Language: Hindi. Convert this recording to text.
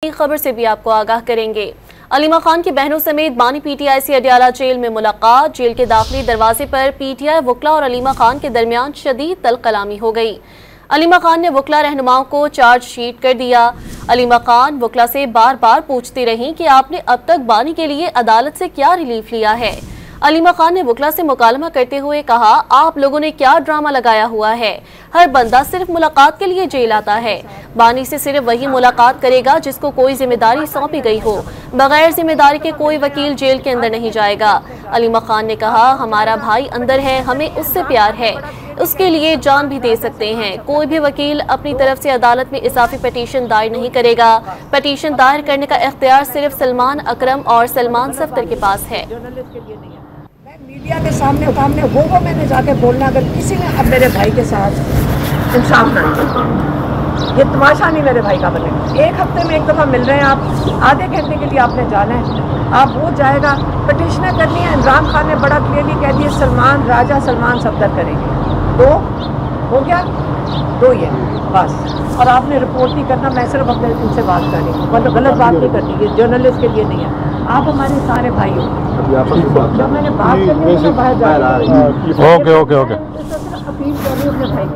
खबर से भी आपको आगाह करेंगे। अलीमा खान की बहनों समेत बानी पीटीआई से अडियाला जेल में मुलाकात। जेल के दाखिली दरवाजे पर पीटीआई वकला और अलीमा खान के दरमियान शदीद तलकलामी हो गई। अलीमा खान ने वकला रहनुमाओं को चार्जशीट कर दिया। अलीमा खान वकला से बार बार पूछती रहीं कि आपने अब तक बानी के लिए अदालत से क्या रिलीफ लिया है। अलीमा खान ने वकला से मुकालमा करते हुए कहा, आप लोगों ने क्या ड्रामा लगाया हुआ है। हर बंदा सिर्फ मुलाकात के लिए जेल आता है। बानी से सिर्फ वही मुलाकात करेगा जिसको कोई जिम्मेदारी सौंपी गई हो। बगैर जिम्मेदारी के कोई वकील जेल के अंदर नहीं जाएगा। अलीमा खान ने कहा, हमारा भाई अंदर है, हमें उससे प्यार है, उसके लिए जान भी दे सकते हैं। कोई भी वकील अपनी तरफ से अदालत में इजाफी पटिशन दायर नहीं करेगा। पटिशन दायर करने का इख्तियार सिर्फ सलमान अकरम और सलमान सफ्तर के पास है। मीडिया के सामने वो मैंने जाके बोलना, अगर किसी ने अब मेरे भाई के साथ इंसाफ कर दिया, ये तमाशा नहीं मेरे भाई का बनेगा। एक हफ्ते में एक दफ़ा मिल रहे हैं आप, आधे घंटे के लिए आपने जाना है, आप वो जाएगा पटिशनें करनी है। इमरान खान ने बड़ा क्लियरली कह दिया सलमान राजा सलमान सफ्तर करेंगे। तो हो गया, दो ये बस। और आपने रिपोर्ट नहीं करना, मैं सिर्फ अपने इनसे बात कर रही हूँ, मतलब गलत बात नहीं करनी, ये जर्नलिस्ट के लिए नहीं है। आप हमारे सारे भाई हो, जब मैंने बात करनी है तो बाहर जा रही हूँ। ओके अपील कर रही हूँ अपने भाई